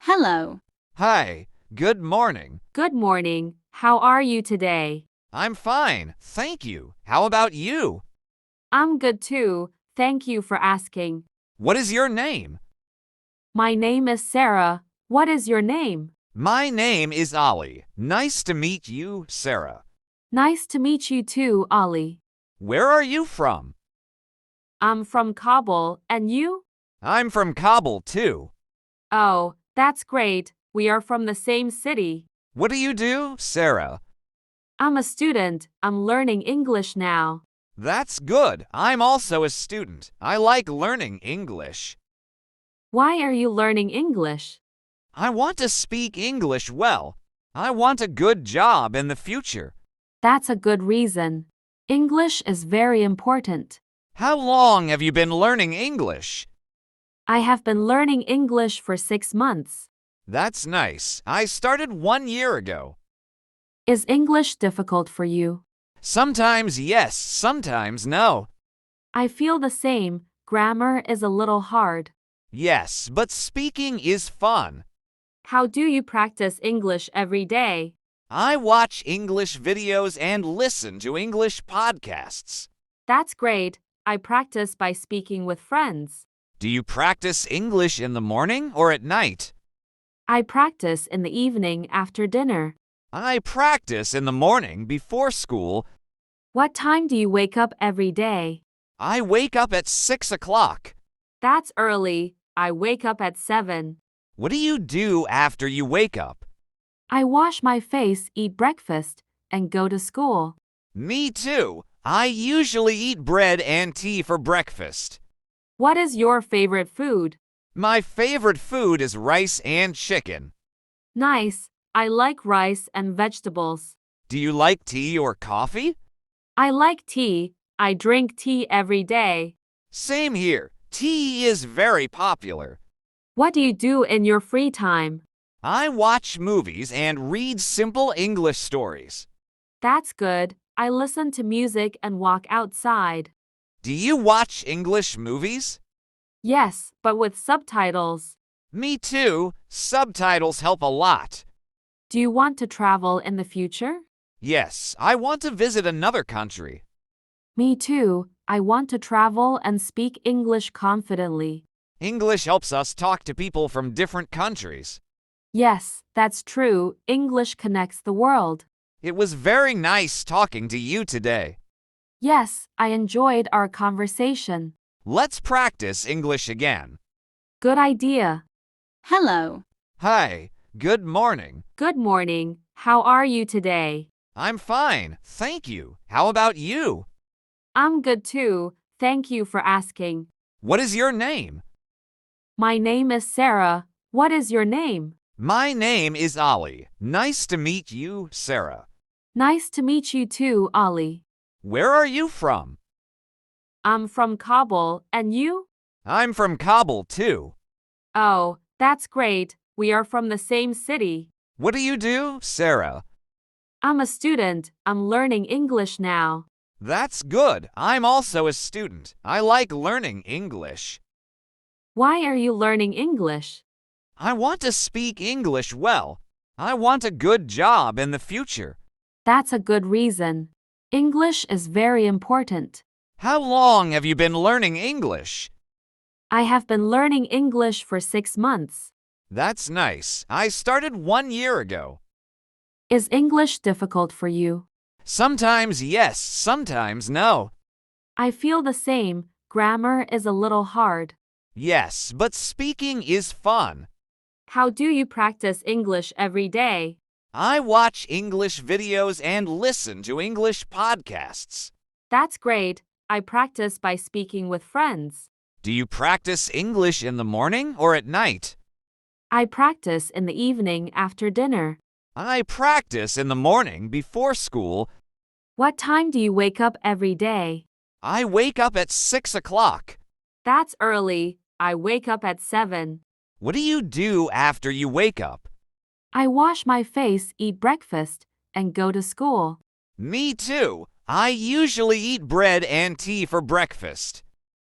Hello. Hi, good morning. Good morning. How are you today? I'm fine, thank you. How about you? I'm good too. Thank you for asking. What is your name? My name is Sarah. What is your name? My name is Ollie. Nice to meet you, Sarah. Nice to meet you too, Ollie. Where are you from? I'm from Kabul, and you? I'm from Kabul, too. Oh, that's great. We are from the same city. What do you do, Sarah? I'm a student. I'm learning English now. That's good. I'm also a student. I like learning English. Why are you learning English? I want to speak English well. I want a good job in the future. That's a good reason. English is very important. How long have you been learning English? I have been learning English for 6 months. That's nice. I started 1 year ago. Is English difficult for you? Sometimes yes, sometimes no. I feel the same. Grammar is a little hard. Yes, but speaking is fun. How do you practice English every day? I watch English videos and listen to English podcasts. That's great. I practice by speaking with friends. Do you practice English in the morning or at night? I practice in the evening after dinner. I practice in the morning before school. What time do you wake up every day? I wake up at 6 o'clock. That's early. I wake up at 7. What do you do after you wake up? I wash my face, eat breakfast, and go to school. Me too. I usually eat bread and tea for breakfast. What is your favorite food? My favorite food is rice and chicken. Nice. I like rice and vegetables. Do you like tea or coffee? I like tea. I drink tea every day. Same here. Tea is very popular. What do you do in your free time? I watch movies and read simple English stories. That's good. I listen to music and walk outside. Do you watch English movies? Yes, but with subtitles. Me too. Subtitles help a lot. Do you want to travel in the future? Yes, I want to visit another country. Me too. I want to travel and speak English confidently. English helps us talk to people from different countries. Yes, that's true. English connects the world. It was very nice talking to you today. Yes, I enjoyed our conversation. Let's practice English again. Good idea. Hello. Hi, good morning. Good morning. How are you today? I'm fine, thank you. How about you? I'm good too. Thank you for asking. What is your name? My name is Sarah. What is your name? My name is Ollie. Nice to meet you, Sarah. Nice to meet you too, Ollie. Where are you from? I'm from Kabul, and you? I'm from Kabul, too. Oh, that's great. We are from the same city. What do you do, Sarah? I'm a student. I'm learning English now. That's good. I'm also a student. I like learning English. Why are you learning English? I want to speak English well. I want a good job in the future. That's a good reason. English is very important. How long have you been learning English? I have been learning English for 6 months. That's nice. I started 1 year ago. Is English difficult for you? Sometimes yes, sometimes no. I feel the same. Grammar is a little hard. Yes, but speaking is fun. How do you practice English every day? I watch English videos and listen to English podcasts. That's great. I practice by speaking with friends. Do you practice English in the morning or at night? I practice in the evening after dinner. I practice in the morning before school. What time do you wake up every day? I wake up at 6 o'clock. That's early. I wake up at 7. What do you do after you wake up? I wash my face, eat breakfast, and go to school. Me too. I usually eat bread and tea for breakfast.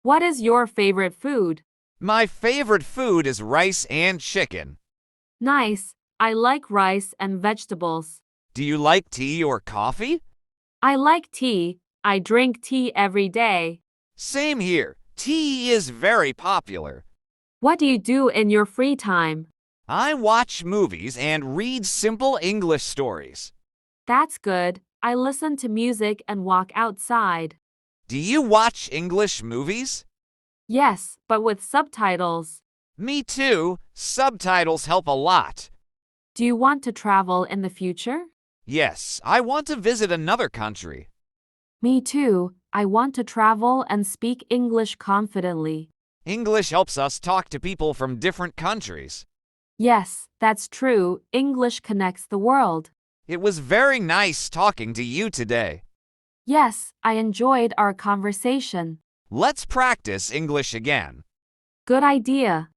What is your favorite food? My favorite food is rice and chicken. Nice. I like rice and vegetables. Do you like tea or coffee? I like tea. I drink tea every day. Same here. Tea is very popular. What do you do in your free time? I watch movies and read simple English stories. That's good. I listen to music and walk outside. Do you watch English movies? Yes, but with subtitles. Me too. Subtitles help a lot. Do you want to travel in the future? Yes, I want to visit another country. Me too. I want to travel and speak English confidently. English helps us talk to people from different countries. Yes, that's true. English connects the world. It was very nice talking to you today. Yes, I enjoyed our conversation. Let's practice English again. Good idea.